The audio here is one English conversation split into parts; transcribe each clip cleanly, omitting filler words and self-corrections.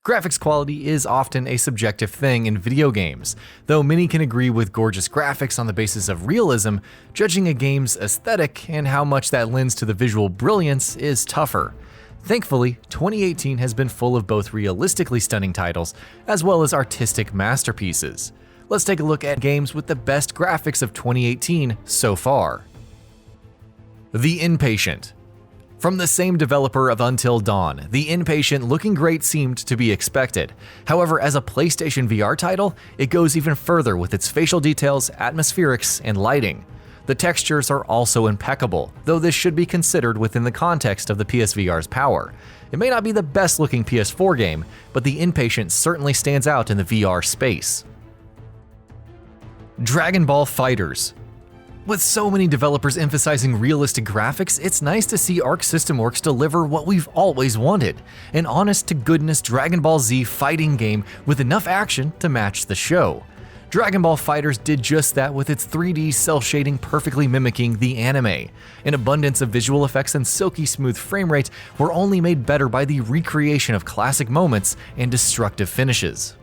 Graphics quality is often a subjective thing in video games. Though many can agree with gorgeous graphics on the basis of realism, judging a game's aesthetic and how much that lends to the visual brilliance is tougher. Thankfully, 2018 has been full of both realistically stunning titles as well as artistic masterpieces. Let's take a look at games with the best graphics of 2018 so far. The Inpatient. From the same developer of Until Dawn, The Inpatient looking great seemed to be expected. However, as a PlayStation VR title, it goes even further with its facial details, atmospherics, and lighting. The textures are also impeccable, though this should be considered within the context of the PSVR's power. It may not be the best looking PS4 game, but The Inpatient certainly stands out in the VR space. Dragon Ball FIGHTERZ. With so many developers emphasizing realistic graphics, it's nice to see Arc System Works deliver what we've always wanted, an honest-to-goodness Dragon Ball Z fighting game with enough action to match the show. Dragon Ball FIGHTERZ did just that with its 3D cel-shading perfectly mimicking the anime. An abundance of visual effects and silky smooth frame rate were only made better by the recreation of classic moments and destructive finishes.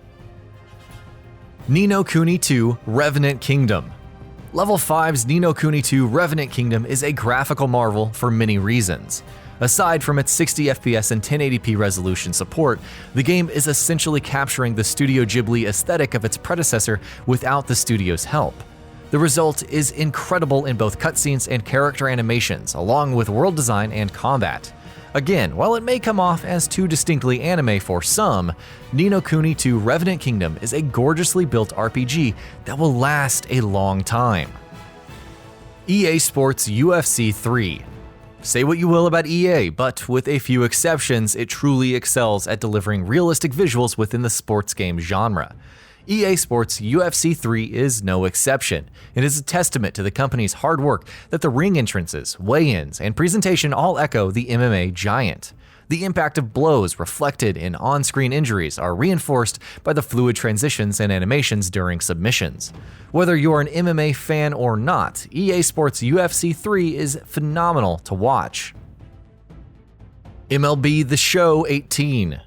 Ni no Kuni 2 Revenant Kingdom. Level 5's Ni no Kuni 2 Revenant Kingdom is a graphical marvel for many reasons. Aside from its 60 FPS and 1080p resolution support, the game is essentially capturing the Studio Ghibli aesthetic of its predecessor without the studio's help. The result is incredible in both cutscenes and character animations, along with world design and combat. Again, while it may come off as too distinctly anime for some, Ni no Kuni 2 Revenant Kingdom is a gorgeously built RPG that will last a long time. EA Sports UFC 3. Say what you will about EA, but with a few exceptions, it truly excels at delivering realistic visuals within the sports game genre. EA Sports UFC 3 is no exception. It is a testament to the company's hard work that the ring entrances, weigh-ins, and presentation all echo the MMA giant. The impact of blows reflected in on-screen injuries are reinforced by the fluid transitions and animations during submissions. Whether you're an MMA fan or not, EA Sports UFC 3 is phenomenal to watch. MLB The Show 18.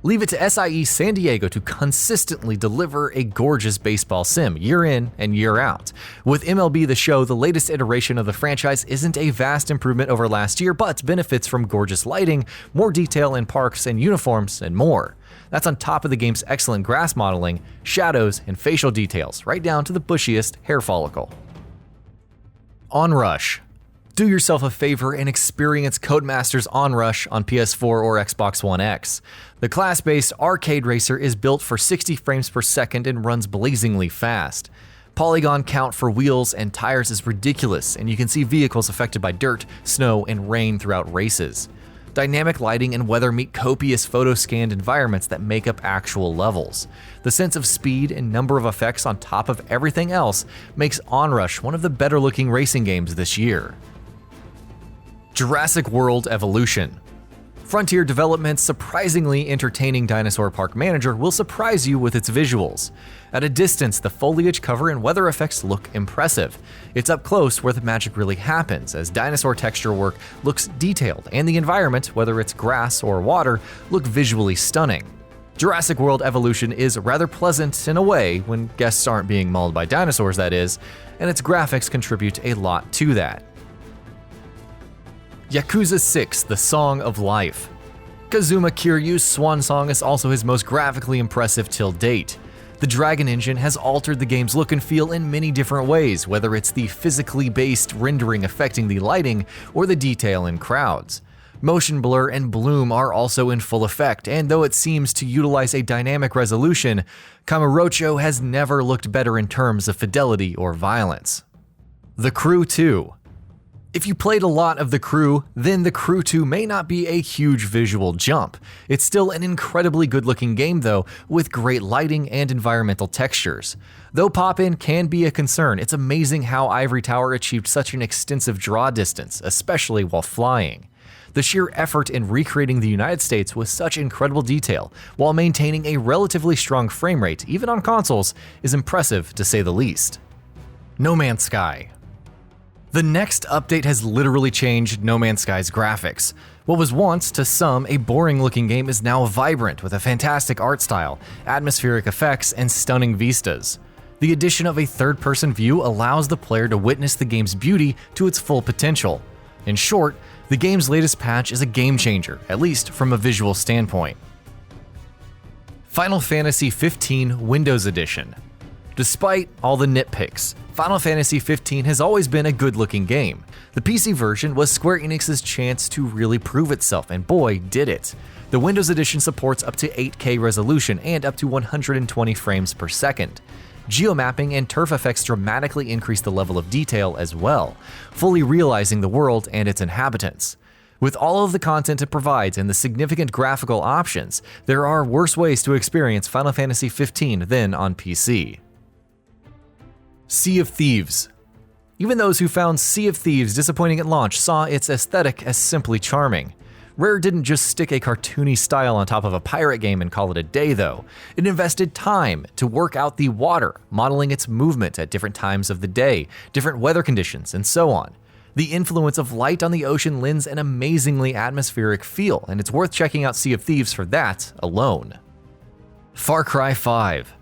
Leave it to SIE San Diego to consistently deliver a gorgeous baseball sim year in and year out. With MLB The Show, the latest iteration of the franchise isn't a vast improvement over last year, but benefits from gorgeous lighting, more detail in parks and uniforms, and more. That's on top of the game's excellent grass modeling, shadows, and facial details, right down to the bushiest hair follicle. ONRUSH. Do yourself a favor and experience Codemasters ONRUSH on PS4 or Xbox One X. The class-based arcade racer is built for 60 frames per second and runs blazingly fast. Polygon count for wheels and tires is ridiculous, and you can see vehicles affected by dirt, snow, and rain throughout races. Dynamic lighting and weather meet copious photo-scanned environments that make up actual levels. The sense of speed and number of effects on top of everything else makes ONRUSH one of the better-looking racing games this year. Jurassic World Evolution. Frontier Development's surprisingly entertaining Dinosaur Park Manager will surprise you with its visuals. At a distance, the foliage cover and weather effects look impressive. It's up close where the magic really happens, as dinosaur texture work looks detailed and the environment, whether it's grass or water, look visually stunning. Jurassic World Evolution is rather pleasant in a way, when guests aren't being mauled by dinosaurs that is, and its graphics contribute a lot to that. Yakuza 6: The Song of Life. Kazuma Kiryu's swan song is also his most graphically impressive till date. The Dragon Engine has altered the game's look and feel in many different ways, whether it's the physically based rendering affecting the lighting or the detail in crowds. Motion blur and bloom are also in full effect, and though it seems to utilize a dynamic resolution, Kamurocho has never looked better in terms of fidelity or violence. The Crew 2. If you played a lot of The Crew, then The Crew 2 may not be a huge visual jump. It's still an incredibly good-looking game though, with great lighting and environmental textures. Though pop-in can be a concern, it's amazing how Ivory Tower achieved such an extensive draw distance, especially while flying. The sheer effort in recreating the United States with such incredible detail, while maintaining a relatively strong frame rate, even on consoles, is impressive to say the least. No Man's Sky. The next update has literally changed No Man's Sky's graphics. What was once, to some, a boring-looking game is now vibrant with a fantastic art style, atmospheric effects, and stunning vistas. The addition of a third-person view allows the player to witness the game's beauty to its full potential. In short, the game's latest patch is a game-changer, at least from a visual standpoint. Final Fantasy XV Windows Edition. Despite all the nitpicks, Final Fantasy XV has always been a good-looking game. The PC version was Square Enix's chance to really prove itself, and boy, did it. The Windows Edition supports up to 8K resolution and up to 120 frames per second. Geomapping and turf effects dramatically increase the level of detail as well, fully realizing the world and its inhabitants. With all of the content it provides and the significant graphical options, there are worse ways to experience Final Fantasy XV than on PC. Sea of Thieves. Even those who found Sea of Thieves disappointing at launch saw its aesthetic as simply charming. Rare didn't just stick a cartoony style on top of a pirate game and call it a day though. It invested time to work out the water, modeling its movement at different times of the day, different weather conditions, and so on. The influence of light on the ocean lends an amazingly atmospheric feel, and it's worth checking out Sea of Thieves for that alone. Far Cry 5.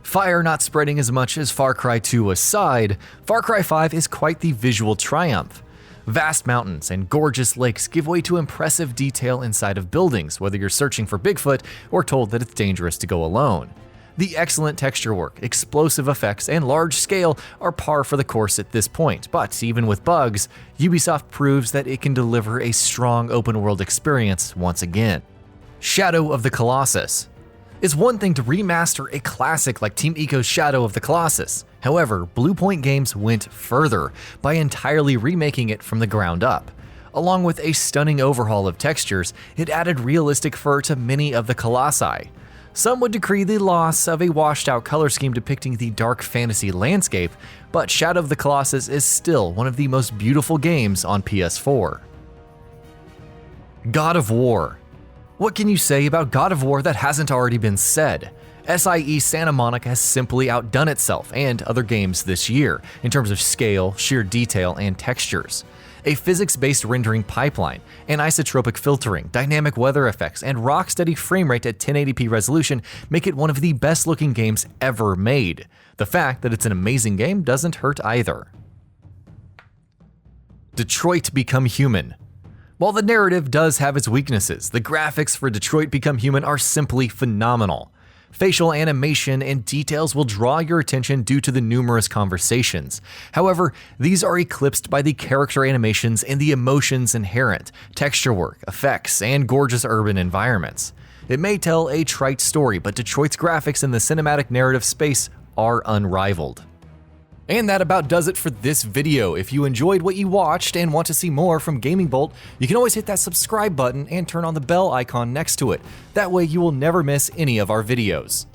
Fire not spreading as much as Far Cry 2 aside, Far Cry 5 is quite the visual triumph. Vast mountains and gorgeous lakes give way to impressive detail inside of buildings, whether you're searching for Bigfoot or told that it's dangerous to go alone. The excellent texture work, explosive effects, and large scale are par for the course at this point, but even with bugs, Ubisoft proves that it can deliver a strong open-world experience once again. Shadow of the Colossus. It's one thing to remaster a classic like Team Ico's Shadow of the Colossus. However, Bluepoint Games went further by entirely remaking it from the ground up. Along with a stunning overhaul of textures, it added realistic fur to many of the colossi. Some would decree the loss of a washed-out color scheme depicting the dark fantasy landscape, but Shadow of the Colossus is still one of the most beautiful games on PS4. God of War. What can you say about God of War that hasn't already been said? SIE Santa Monica has simply outdone itself and other games this year in terms of scale, sheer detail, and textures. A physics-based rendering pipeline, anisotropic filtering, dynamic weather effects, and rock-steady frame rate at 1080p resolution make it one of the best-looking games ever made. The fact that it's an amazing game doesn't hurt either. Detroit Become Human. While the narrative does have its weaknesses, the graphics for Detroit Become Human are simply phenomenal. Facial animation and details will draw your attention due to the numerous conversations. However, these are eclipsed by the character animations and the emotions inherent, texture work, effects, and gorgeous urban environments. It may tell a trite story, but Detroit's graphics in the cinematic narrative space are unrivaled. And that about does it for this video. If you enjoyed what you watched and want to see more from Gaming Bolt, you can always hit that subscribe button and turn on the bell icon next to it. That way you will never miss any of our videos.